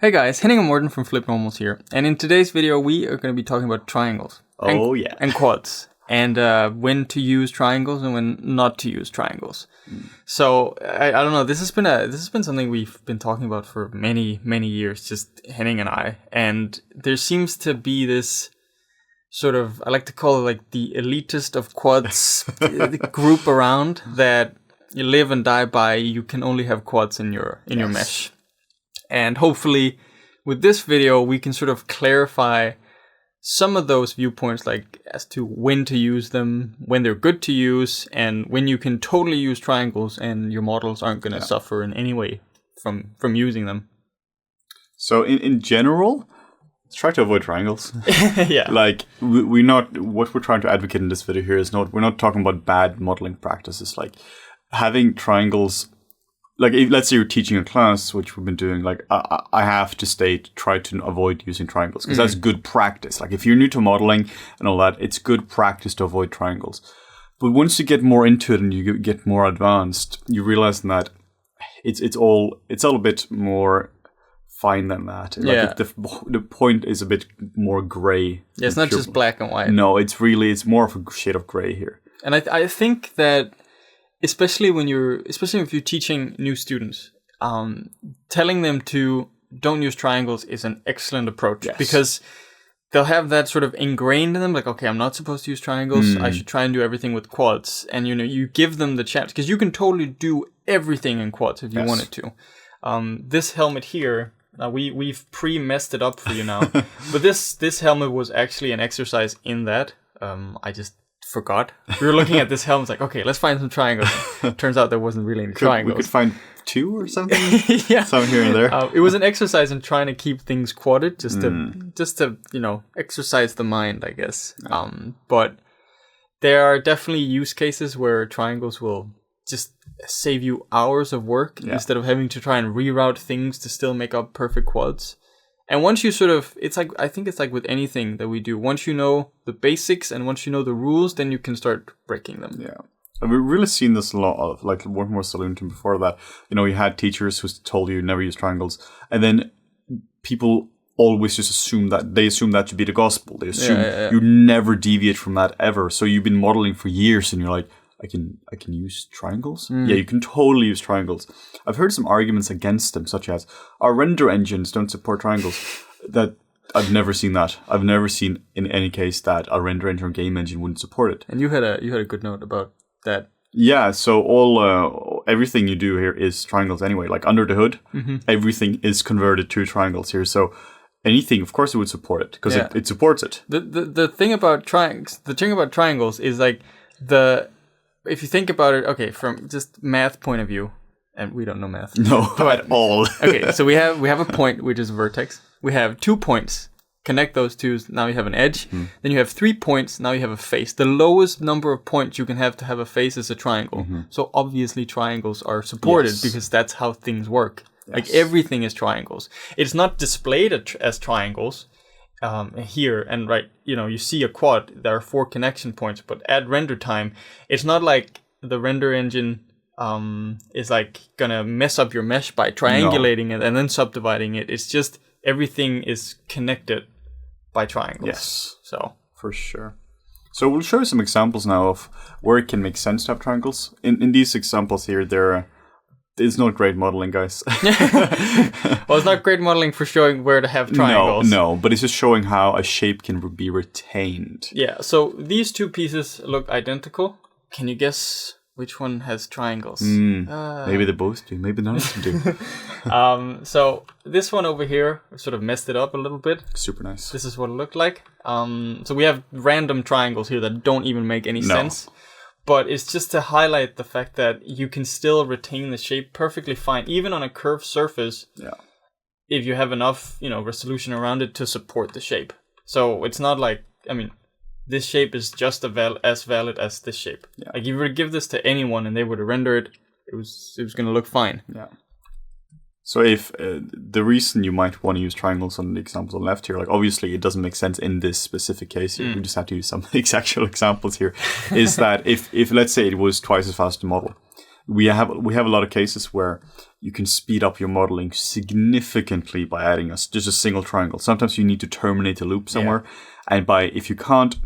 Hey guys, Henning and Morten from FlippedNormals here, and in today's video we are going to be talking about triangles. And quads, and when to use triangles and when not to use triangles. So I don't know. This has been something we've been talking about for many years, just Henning and I. And there seems to be this sort of, I like to call it like the elitist of quads group around that you live and die by. You can only have quads in your mesh. And hopefully with this video, we can sort of clarify some of those viewpoints, like as to when to use them, when they're good to use, and when you can totally use triangles and your models aren't going to suffer in any way from using them. So in general, let's try to avoid triangles. Yeah. Like we're not, what we're trying to advocate in this video here is we're not talking about bad modeling practices. Like having triangles, like if, let's say you're teaching a class, which we've been doing, like I have to try to avoid using triangles because that's good practice. Like if you're new to modeling and all that, it's good practice to avoid triangles. But once you get more into it and you get more advanced, you realize that it's all a bit more fine than that. Like the point is a bit more gray. Yeah, it's not just black and white. No, it's more of a shade of gray here. And I think that especially if you're teaching new students, telling them to don't use triangles is an excellent approach because they'll have that sort of ingrained in them. Like, okay, I'm not supposed to use triangles. I should try and do everything with quads. And you give them the chance because you can totally do everything in quads if you wanted to. This helmet here, we've pre-messed it up for you now, but this helmet was actually an exercise in that. I just forgot. We were looking at this helmet, it's like, okay, let's find some triangles. Turns out there wasn't really any triangles. We could find 2 or something. Some here and there. It was an exercise in trying to keep things quadded, just to exercise the mind, I guess. But there are definitely use cases where triangles will just save you hours of work instead of having to try and reroute things to still make up perfect quads. And once you I think it's like with anything that we do, once you know the basics and once you know the rules, then you can start breaking them. Yeah. And we've really seen this a lot of, like, one more saloon team before that. You had teachers who told you never use triangles. And then people always just assume that to be the gospel. They assume you never deviate from that ever. So you've been modeling for years and you're like, I can use triangles? Yeah, you can totally use triangles. I've heard some arguments against them, such as our render engines don't support triangles. That I've never seen that. I've never seen in any case that a render engine or game engine wouldn't support it. And you had a good note about that. Yeah, so everything you do here is triangles anyway. Like under the hood, everything is converted to triangles here. So anything, of course, it would support it because it supports it. The thing about triangles is like if you think about it, okay, from just math point of view, and we don't know math. No, at all. Okay, so we have a point, which is a vertex. We have 2 points. Connect those two, now you have an edge. Then you have 3 points, now you have a face. The lowest number of points you can have to have a face is a triangle. So obviously triangles are supported because that's how things work. Like everything is triangles. It's not displayed as triangles. Here and you see a quad, there are 4 connection points, but at render time, it's not like the render engine is like gonna mess up your mesh by triangulating it and then subdividing it. It's just everything is connected by triangles. Yes, so for sure. So we'll show you some examples now of where it can make sense to have triangles. In these examples here, it's not great modeling, guys. Well, it's not great modeling for showing where to have triangles. No, but it's just showing how a shape can be retained. Yeah, so these 2 pieces look identical. Can you guess which one has triangles? Maybe they both do. Maybe none of them do. So this one over here sort of messed it up a little bit. Super nice. This is what it looked like. So we have random triangles here that don't even make any sense. But it's just to highlight the fact that you can still retain the shape perfectly fine, even on a curved surface, if you have enough, resolution around it to support the shape. So it's not like, this shape is just as valid as this shape. Yeah. Like if you were to give this to anyone and they were to render it, it was going to look fine. Yeah. So if the reason you might want to use triangles on the examples on the left here, like obviously it doesn't make sense in this specific case here, we just have to use some actual examples here, is that if let's say it was twice as fast to model, we have a lot of cases where you can speed up your modeling significantly by adding just a single triangle. Sometimes you need to terminate a loop somewhere, and if you can't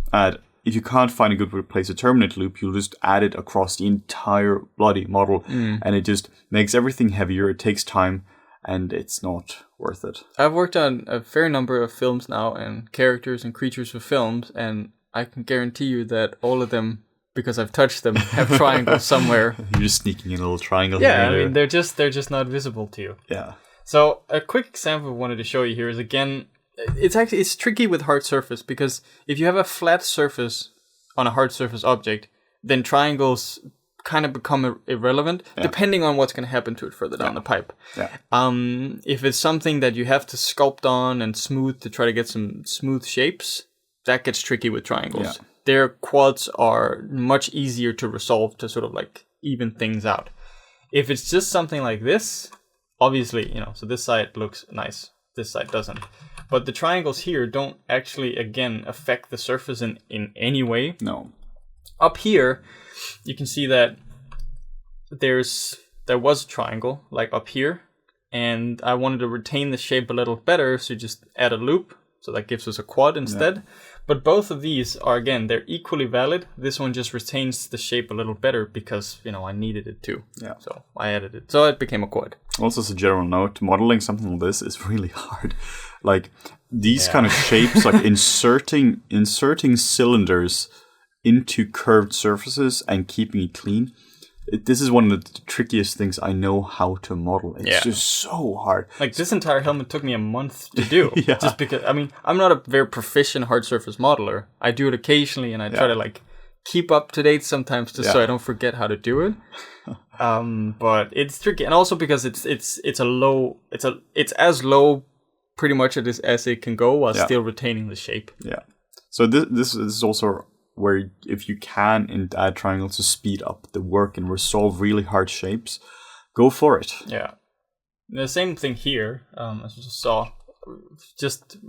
find a good place to terminate a loop, you'll just add it across the entire bloody model, and it just makes everything heavier. It takes time, and it's not worth it. I've worked on a fair number of films now, and characters and creatures for films, and I can guarantee you that all of them, because I've touched them, have triangles somewhere. You're just sneaking in a little triangle. Yeah, I mean, they're just not visible to you. Yeah. So a quick example I wanted to show you here is, again, it's tricky with hard surface, because if you have a flat surface on a hard surface object, then triangles kind of become irrelevant, depending on what's going to happen to it further down the pipe. Yeah. If it's something that you have to sculpt on and smooth to try to get some smooth shapes, that gets tricky with triangles. Yeah. Their quads are much easier to resolve to sort of like even things out. If it's just something like this, obviously, so this side looks nice, this side doesn't. But the triangles here don't actually, again, affect the surface in any way. No. Up here, you can see that there was a triangle, like up here, and I wanted to retain the shape a little better, so just add a loop, so that gives us a quad instead. Yeah. But both of these are, again, they're equally valid. This one just retains the shape a little better because, I needed it to. Yeah. So I added it. So it became a quad. Also, as a general note, modeling something like this is really hard. Like, these kind of shapes, like inserting cylinders into curved surfaces and keeping it clean. This is one of the trickiest things I know how to model. It's just so hard. Like, this entire helmet took me a month to do. Just because, I'm not a very proficient hard surface modeler. I do it occasionally, and I try to, like, keep up to date sometimes just so I don't forget how to do it. But it's tricky. And also because it's as low pretty much as it can go while still retaining the shape. Yeah. So this is also where if you can add triangles to speed up the work and resolve really hard shapes, go for it. Yeah. The same thing here, as you just saw.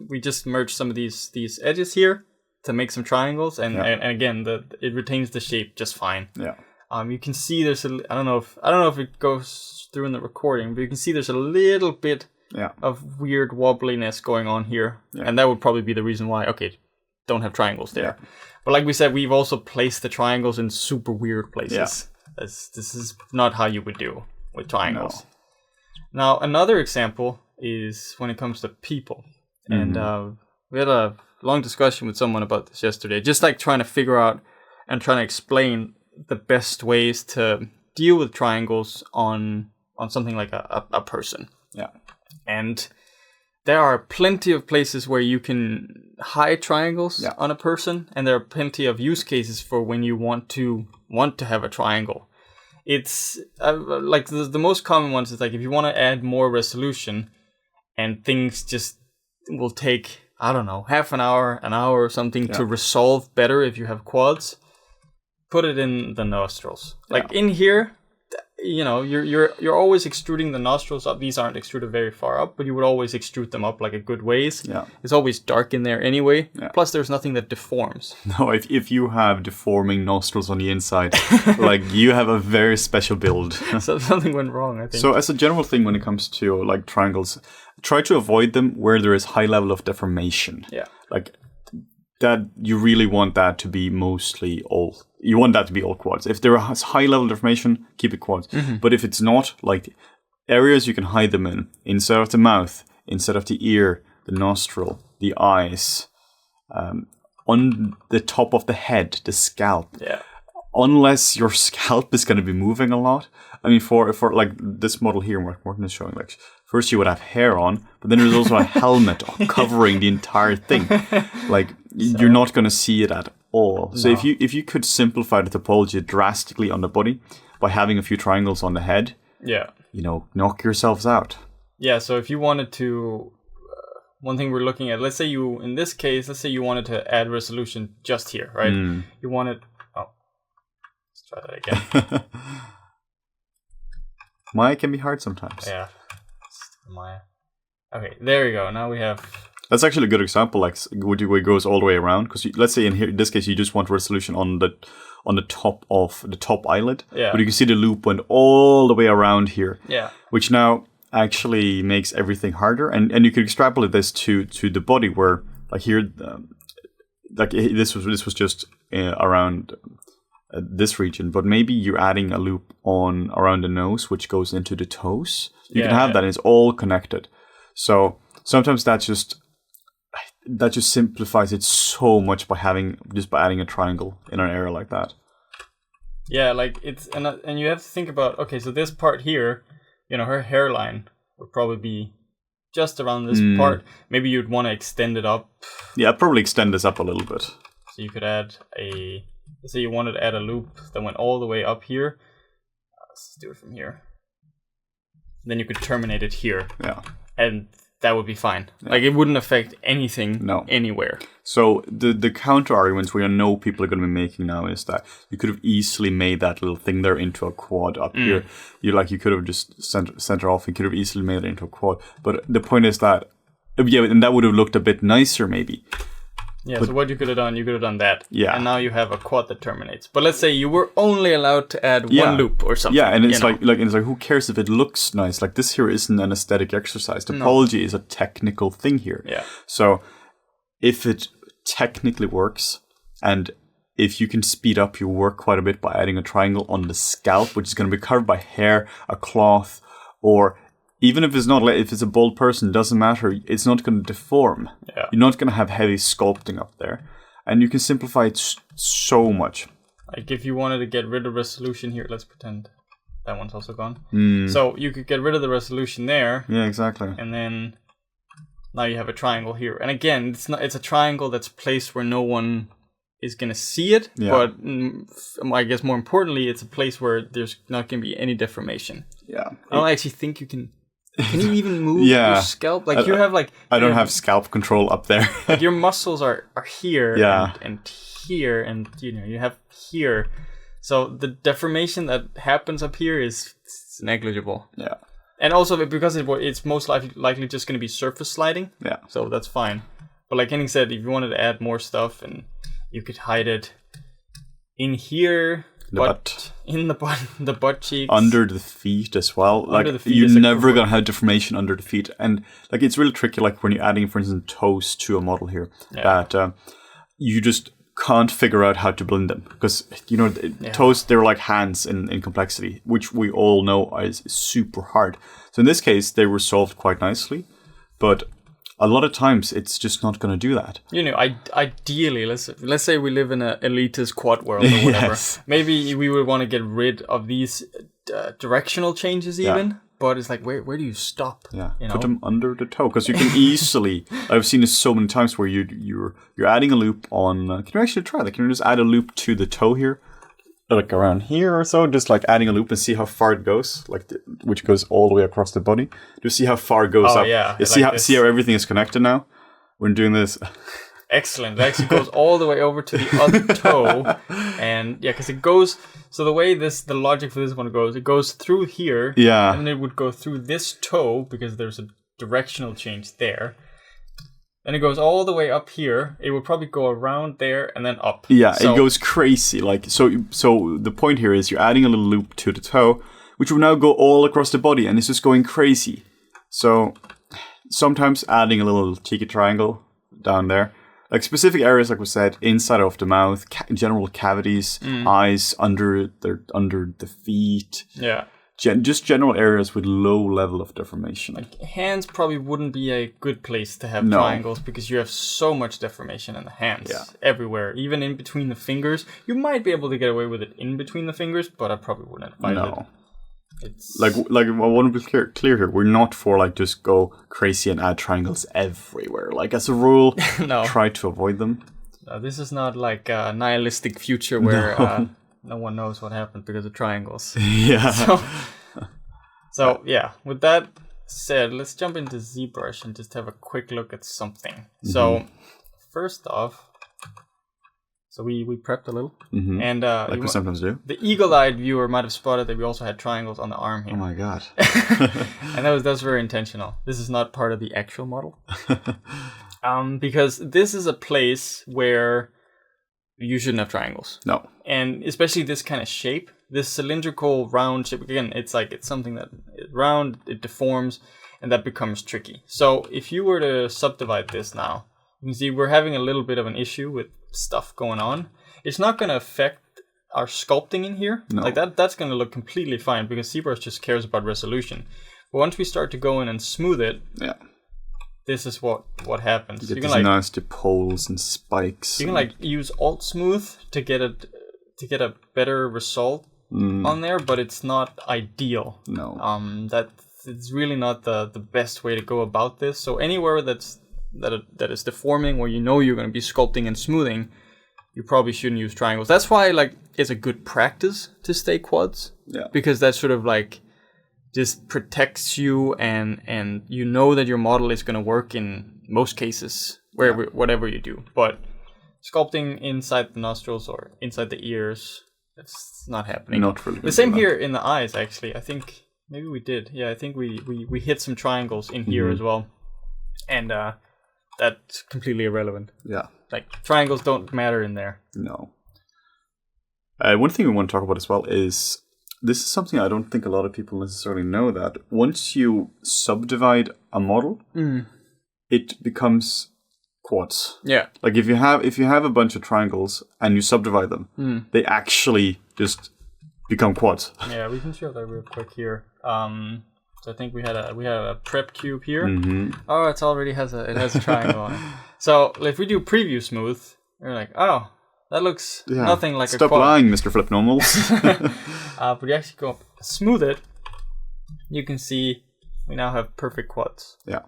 We just merged some of these edges here to make some triangles, and again, it retains the shape just fine. Yeah. You can see there's I don't know if it goes through in the recording, but you can see there's a little bit of weird wobbliness going on here, and that would probably be the reason why. Okay, don't have triangles there. Yeah. But like we said, we've also placed the triangles in super weird places. Yeah. This is not how you would do with triangles. No. Now, another example is when it comes to people. Mm-hmm. And we had a long discussion with someone about this yesterday, just like trying to figure out and trying to explain the best ways to deal with triangles on something like a person. Yeah. And there are plenty of places where you can hide triangles on a person, and there are plenty of use cases for when you want to have a triangle. It's like the most common ones is like if you want to add more resolution, and things just will take, I don't know, half an hour or something to resolve better if you have quads. Put it in the nostrils. Like in here, you're always extruding the nostrils up. These aren't extruded very far up, but you would always extrude them up like a good ways. Yeah. It's always dark in there anyway. Yeah. Plus, there's nothing that deforms. No, if you have deforming nostrils on the inside, like you have a very special build. So something went wrong, I think. So as a general thing when it comes to like triangles, try to avoid them where there is high level of deformation. Yeah. Like that, you really want that to be mostly all. You want that to be all quads. If there is high level deformation, keep it quads. Mm-hmm. But if it's not, like areas you can hide them in, inside of the mouth, inside of the ear, the nostril, the eyes, on the top of the head, the scalp. Yeah. Unless your scalp is going to be moving a lot. I mean, for like this model here, what Morten is showing, like first you would have hair on, but then there's also a helmet covering the entire thing. Like you're not going to see it at all. So if you could simplify the topology drastically on the body by having a few triangles on the head, knock yourselves out. Yeah. So if you wanted to, one thing we're looking at, let's say you wanted to add resolution just here, right? You wanted. Let's try that again. Maya can be hard sometimes. Yeah. Maya. Okay, there we go. Now we have That's actually a good example. Like, where it goes all the way around. Because let's say in this case, you just want resolution on the top of the top eyelid. Yeah. But you can see the loop went all the way around here. Yeah. Which now actually makes everything harder. And you could extrapolate this to the body, where like here, like this was just around this region, but maybe you're adding a loop on around the nose, which goes into the toes. You can have that, and it's all connected. So sometimes that just simplifies it so much by adding a triangle in an area like that. Yeah, like it's and you have to think about, okay, so this part here, you know, her hairline would probably be just around this part. Maybe you'd want to extend it up. Yeah, I'd probably extend this up a little bit. So you could add let's say you wanted to add a loop that went all the way up here. Let's do it from here. Then you could terminate it here. Yeah. And that would be fine. Yeah. Like, it wouldn't affect anything anywhere. So the counter arguments we know people are going to be making now is that you could have easily made that little thing there into a quad up here. You could have just center off. You could have easily made it into a quad. But the point is that, and that would have looked a bit nicer maybe. Yeah, so what you could have done that. Yeah. And now you have a quad that terminates. But let's say you were only allowed to add one loop or something. Yeah, and it's like who cares if it looks nice? Like, this here isn't an aesthetic exercise. Topology is a technical thing here. Yeah. So if it technically works, and if you can speed up your work quite a bit by adding a triangle on the scalp, which is going to be covered by hair, a cloth, or even if it's a bald person, doesn't matter. It's not going to deform. Yeah. You're not going to have heavy sculpting up there. And you can simplify it so much. Like, if you wanted to get rid of resolution here, let's pretend that one's also gone. So you could get rid of the resolution there. Yeah, exactly. And then now you have a triangle here. And again, it's a triangle that's placed where no one is going to see it. Yeah. But I guess more importantly, it's a place where there's not going to be any deformation. Yeah. I don't actually think you can... Can you even move your scalp? Like, you have like... I don't have scalp control up there. Like, your muscles are here and here, and you have here. So the deformation that happens up here is negligible. Yeah. And also because it's most likely just going to be surface sliding. Yeah. So that's fine. But like Henning said, if you wanted to add more stuff, and you could hide it in here... in the butt cheeks, under the feet as well. Like, you're never gonna have deformation under the feet, and like, it's really tricky. Like, when you're adding, for instance, toes to a model here, that you just can't figure out how to blend them, because toes, they're like hands in complexity, which we all know is super hard. So in this case, they were solved quite nicely, but a lot of times it's just not going to do that. Ideally, let's say we live in an elitist quad world or whatever. Yes. Maybe we would want to get rid of these directional changes even. Yeah. But it's like, where do you stop? Yeah, put them under the toe, because you can easily. I've seen this so many times where you're adding a loop on. Can you actually try that? Can you just add a loop to the toe here? Like around here or so, just like adding a loop and see how far it goes, which goes all the way across the body. Just see how far it goes up. Yeah, you see how everything is connected now. When doing this, excellent. It actually goes all the way over to the other toe, and because it goes. So the way the logic for this one goes, it goes through here, and it would go through this toe because there's a directional change there. And it goes all the way up here. It would probably go around there and then up. Yeah, it goes crazy. Like, so the point here is you're adding a little loop to the toe, which will now go all across the body, and it's just going crazy. So sometimes adding a little cheeky triangle down there, like specific areas, like we said, inside of the mouth, general cavities, eyes, under the feet. Yeah. Just general areas with low level of deformation. Like, hands probably wouldn't be a good place to have triangles, because you have so much deformation in the hands everywhere, even in between the fingers. You might be able to get away with it in between the fingers, but I probably wouldn't advise it. It's like I want to be clear here. We're not for like just go crazy and add triangles everywhere. Like, as a rule, try to avoid them. This is not like a nihilistic future where. No one knows what happened because of triangles. Yeah. So yeah, with that said, let's jump into ZBrush and just have a quick look at something. Mm-hmm. So first off, we prepped a little. Mm-hmm. And like we sometimes do. The eagle-eyed viewer might have spotted that we also had triangles on the arm here. Oh my god. And that was very intentional. This is not part of the actual model. Because this is a place where you shouldn't have triangles. No. And especially this kind of shape, this cylindrical round shape. Again, it's something that is round, it deforms, and that becomes tricky. So if you were to subdivide this now, you can see we're having a little bit of an issue with stuff going on. It's not going to affect our sculpting in here. No. Like that's going to look completely fine because ZBrush just cares about resolution. But once we start to go in and smooth it, this is what happens. You get these nasty poles and spikes. You can use Alt Smooth to get a better result on there, but it's not ideal. No. It's really not the best way to go about this. So anywhere that is deforming, where you know you're going to be sculpting and smoothing, you probably shouldn't use triangles. That's why it's a good practice to stay quads. Yeah. Because that sort of just protects you, and you know that your model is going to work in most cases whatever you do. But sculpting inside the nostrils or inside the ears, that's not happening. Not really. The same here in the eyes, actually. I think maybe we did. Yeah, I think we hit some triangles in here as well, and that's completely irrelevant. Yeah. Triangles don't matter in there. No. One thing we want to talk about as well is, this is something I don't think a lot of people necessarily know, that once you subdivide a model, it becomes quads. Yeah. If you have a bunch of triangles and you subdivide them, they actually just become quads. Yeah, we can show that real quick here. So I think we had a prep cube here. Oh, it already has a triangle on it. So if we do preview smooth, we're like, oh, that looks nothing like a quad. Stop lying, Mr. FlippedNormals. But you actually go up, smooth it. You can see we now have perfect quads. Yeah.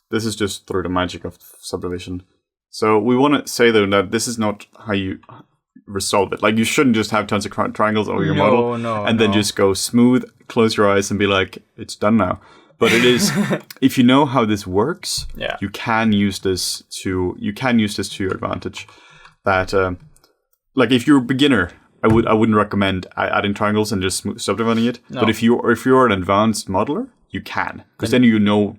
This is just through the magic of subdivision. So we want to say though that this is not how you resolve it. You shouldn't just have tons of triangles over your model and then just go smooth, close your eyes and be like, it's done now. But it is, if you know how this works, you can use this to your advantage. That if you're a beginner, I wouldn't recommend adding triangles and just subdividing it. No. But if you're an advanced modeler, you can, because then you know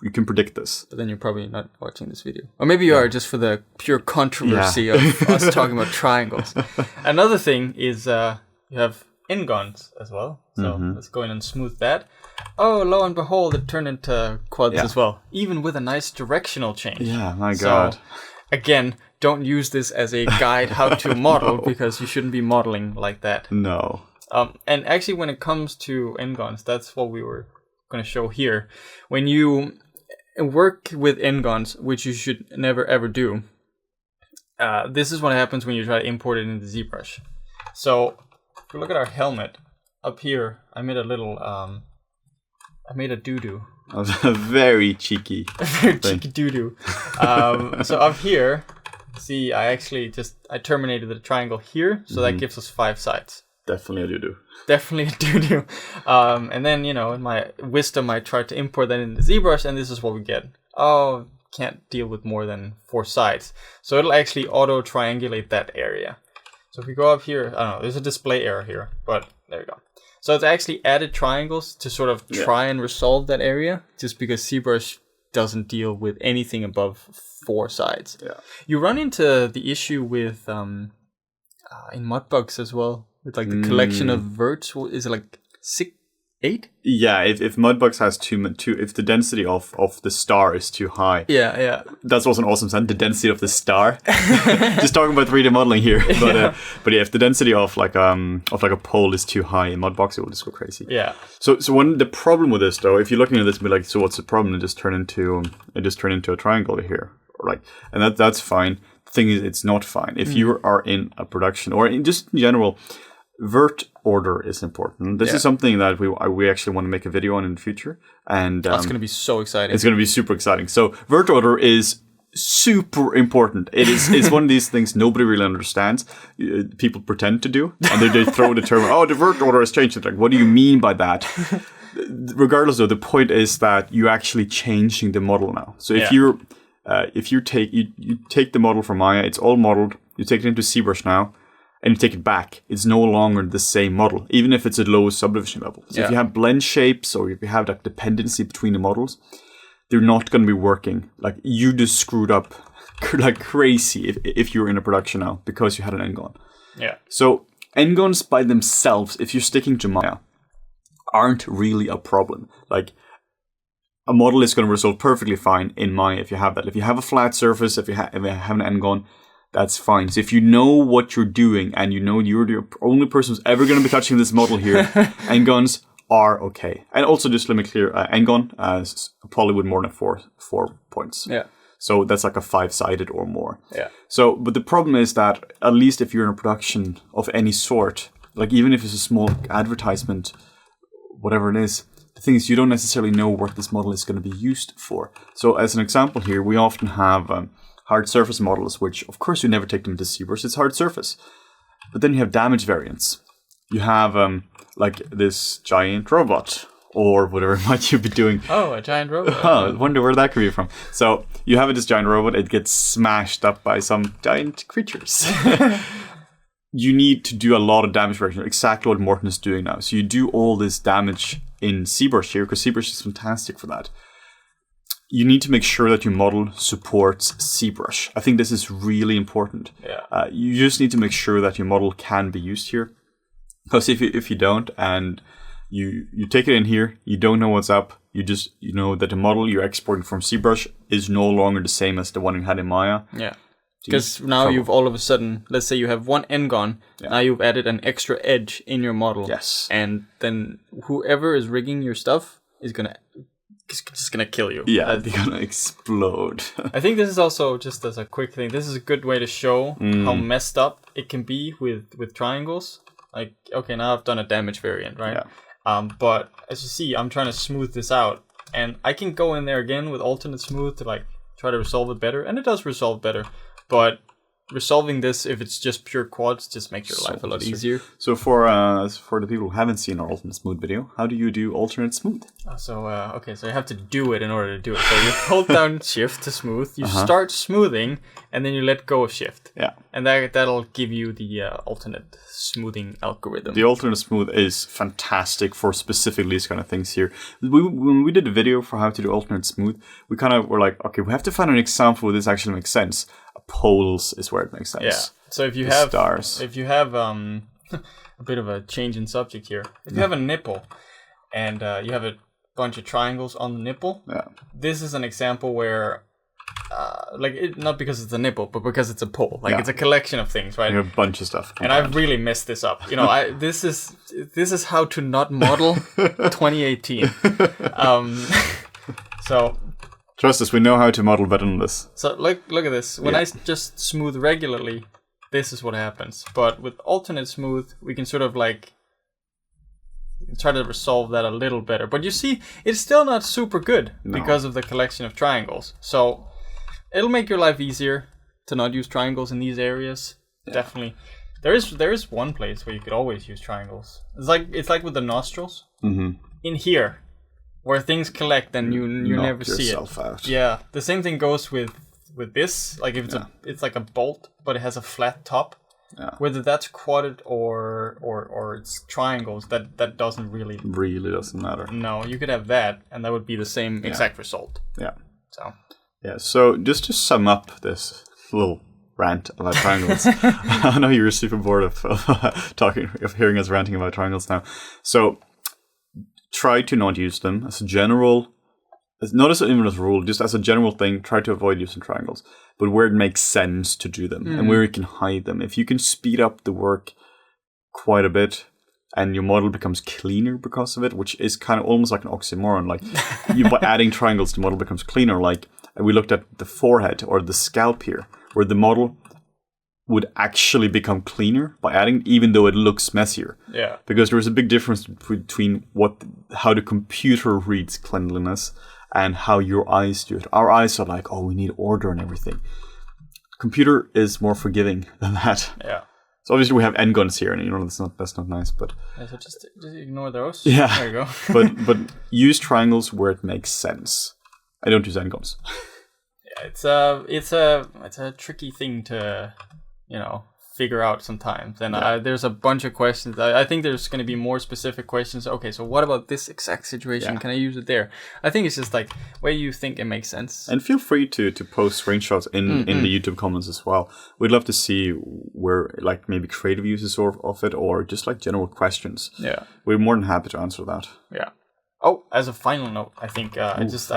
you can predict this. But then you're probably not watching this video, or maybe you are just for the pure controversy of us talking about triangles. Another thing is you have n-gons as well. So let's go in and smooth that. Oh, lo and behold, it turned into quads as well, even with a nice directional change. Yeah, my God. So, again, don't use this as a guide how to model, because you shouldn't be modeling like that. No. And actually, when it comes to n-gons, that's what we were going to show here. When you work with n-gons, which you should never ever do, this is what happens when you try to import it into ZBrush. So if you look at our helmet up here, I made a little I made a doo-doo. Very cheeky. Very cheeky doo-doo. So up here, see, I terminated the triangle here, so that gives us 5 sides. Definitely a doo-doo. Definitely a doo-doo. And then, in my wisdom, I tried to import that into ZBrush, and this is what we get. Oh, can't deal with more than 4 sides. So it'll actually auto-triangulate that area. So if we go up here, I don't know, there's a display error here, but there we go. So it's actually added triangles to sort of try and resolve that area, just because ZBrush doesn't deal with anything above 4 sides. Yeah. You run into the issue with in Modbugs as well, with the collection of verts. Is it 8? Yeah, if Modbugs has too, if the density of the star is too high. Yeah. That's also an awesome sentence, the density of the star. Just talking about 3D modeling here. But if the density of a pole is too high in Modbugs, it will just go crazy. Yeah. So when the problem with this though, if you're looking at this and be like, so what's the problem? It just turn into a triangle here. Right. And that's fine. The thing is, it's not fine. If you are in a production, or in general, vert order is important. This is something that we actually want to make a video on in the future, and that's going to be so exciting. It's going to be super exciting. So vert order is super important. It's one of these things nobody really understands. People pretend to do, and they throw the term, "Oh, the vert order has changed." It's like, what do you mean by that? Regardless, though, the point is that you're actually changing the model now. So if you take the model from Maya, it's all modeled. You take it into ZBrush now, and you take it back, it's no longer the same model, even if it's at low subdivision level. So if you have blend shapes, or if you have that dependency between the models, they're not going to be working. Like, you just screwed up like crazy if you're in a production now because you had an N-gon. Yeah. So N-gons by themselves, if you're sticking to Maya, aren't really a problem. Like, a model is going to resolve perfectly fine in Maya if you have that. If you have a flat surface, if you have an N-gon, that's fine. So if you know what you're doing and you know you're the only person who's ever going to be touching this model here, N-gons are okay. And also, just let me clear, N-gon probably with more than four points. Yeah. So that's like a 5-sided or more. Yeah. So, but the problem is that at least if you're in a production of any sort, like even if it's a small advertisement, whatever it is, the thing is you don't necessarily know what this model is going to be used for. So as an example here, we often have hard surface models, which of course you never take them to ZBrush, it's hard surface. But then you have damage variants. You have like this giant robot or whatever might you be doing. Oh, a giant robot. I wonder where that could be from. So you have this giant robot, it gets smashed up by some giant creatures. You need to do a lot of damage variation, exactly what Morten is doing now. So you do all this damage in ZBrush here, because ZBrush is fantastic for that. You need to make sure that your model supports ZBrush. I think this is really important. Yeah. You just need to make sure that your model can be used here. Because if you don't, and you take it in here, you don't know what's up, you know that the model you're exporting from ZBrush is no longer the same as the one you had in Maya. Yeah. Because now you've all of a sudden, let's say you have one N-gon, now you've added an extra edge in your model. Yes. And then whoever is rigging your stuff is just gonna kill you. Yeah, they're gonna explode. I think this is also, just as a quick thing, this is a good way to show how messed up it can be with triangles. Like, okay, now I've done a damage variant, right? Yeah. But as you see, I'm trying to smooth this out. And I can go in there again with alternate smooth to like try to resolve it better. And it does resolve better. But resolving this, if it's just pure Quartz, just makes your life a lot easier. So for the people who haven't seen our alternate smooth video, how do you do alternate smooth? Okay, so you have to do it in order to do it. So you hold down shift to smooth, you start smoothing, and then you let go of shift. Yeah. And that'll give you the alternate smoothing algorithm. The alternate smooth is fantastic for specifically these kind of things here. When we did a video for how to do alternate smooth, we kind of were like, okay, we have to find an example where this actually makes sense. Poles is where it makes sense. Yeah. So if you have stars, if you have a bit of a change in subject here, if you have a nipple and you have a bunch of triangles on the nipple, this is an example where not because it's a nipple, but because it's a pole. Like it's a collection of things, right? You have a bunch of stuff. And I've really messed this up. You know, this is how to not model 2018. So. Trust us, we know how to model better than this. So look at this. When I just smooth regularly, this is what happens. But with alternate smooth, we can sort of like try to resolve that a little better. But you see, it's still not super good because of the collection of triangles. So it'll make your life easier to not use triangles in these areas. Yeah. Definitely. There is one place where you could always use triangles. It's like with the nostrils. Mm-hmm. In here. Where things collect and you never see it. Out. Yeah, the same thing goes with this. Like if it's like a bolt, but it has a flat top. Yeah. Whether that's quadrant or it's triangles, that doesn't really doesn't matter. No, you could have that, and that would be the same exact result. Yeah. So just to sum up this little rant about triangles, I know you're super bored of hearing us ranting about triangles now. So. Try to not use them as a general, not as even as a rule, just as a general thing. Try to avoid using triangles, but where it makes sense to do them and where you can hide them. If you can speed up the work quite a bit, and your model becomes cleaner because of it, which is kind of almost like an oxymoron. Like by adding triangles, the model becomes cleaner. Like we looked at the forehead or the scalp here, where the model would actually become cleaner by adding, even though it looks messier. Yeah. Because there is a big difference between how the computer reads cleanliness and how your eyes do it. Our eyes are like, oh, we need order and everything. Computer is more forgiving than that. Yeah. So obviously we have N-gons here, and that's not nice, but so just ignore those. Yeah. There you go. but use triangles where it makes sense. I don't use N-gons. Yeah, it's a tricky thing to figure out sometimes. And there's a bunch of questions. I think there's going to be more specific questions. Okay, so what about this exact situation? Can I use it there? I think it's just like where you think it makes sense. And feel free to post screenshots in the YouTube comments as well. We'd love to see where like maybe creative uses of it or just like general questions. Yeah, we're more than happy to answer that. Yeah. Oh, as a final note, I think I just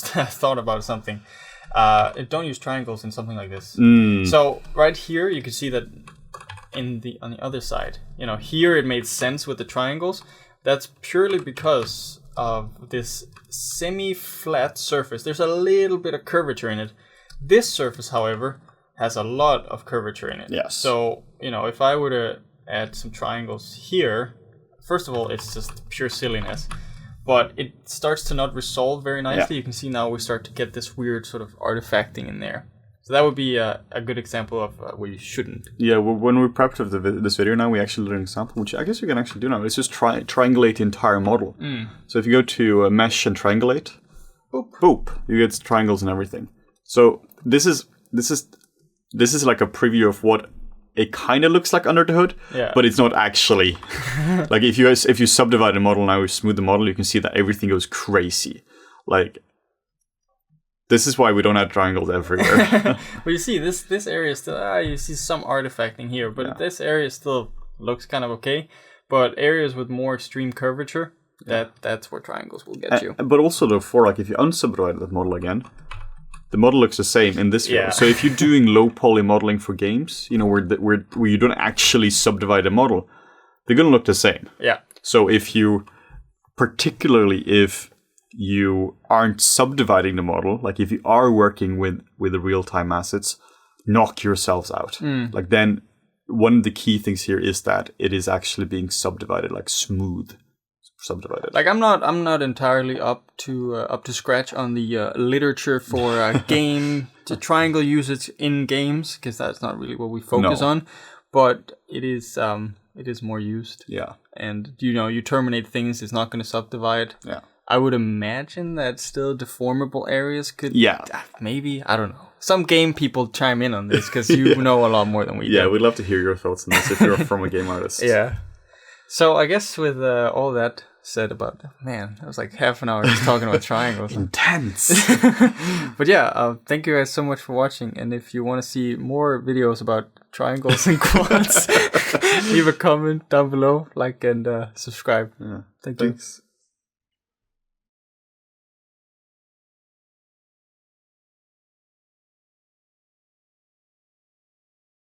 thought about something. Don't use triangles in something like this. So right here, you can see that on the other side, here it made sense with the triangles. That's purely because of this semi-flat surface. There's a little bit of curvature in it. This surface, however, has a lot of curvature in it. Yes. So, if I were to add some triangles here, first of all, it's just pure silliness. But it starts to not resolve very nicely. You can see now we start to get this weird sort of artifacting in there. So that would be a good example of where you shouldn't. Yeah, when we prepped for this video now, we actually did an example, which I guess you can actually do now. It's just triangulate the entire model. So if you go to Mesh and Triangulate, boop, you get triangles and everything. So this is like a preview of what it kind of looks like under the hood, but it's not actually. Like if you subdivide the model now, we smooth the model, you can see that everything goes crazy. Like this is why we don't have triangles everywhere. But you see this area still, you see some artifacting here, but this area still looks kind of okay. But areas with more extreme curvature, that's where triangles will get you. But also therefore, like if you unsubdivide that model again, the model looks the same in this view. So if you're doing low poly modeling for games, where you don't actually subdivide a model, they're going to look the same. Yeah. So particularly if you aren't subdividing the model, like if you are working with the real-time assets, knock yourselves out. Like then one of the key things here is that it is actually being subdivided, like smooth. Subdivided. Like I'm not entirely up to scratch on the literature for game to triangle usage in games, because that's not really what we focus on, but it is more used. Yeah. And you terminate things, it's not going to subdivide. Yeah. I would imagine that still deformable areas could. Yeah. Maybe, I don't know. Some game people chime in on this because you know a lot more than we do. Yeah, we'd love to hear your thoughts on this if you're from a game artist. Yeah. So I guess with all that said about, man, that was like half an hour just talking about triangles. Intense. But thank you guys so much for watching. And if you want to see more videos about triangles and quads, leave a comment down below, like and subscribe. Yeah. Thanks.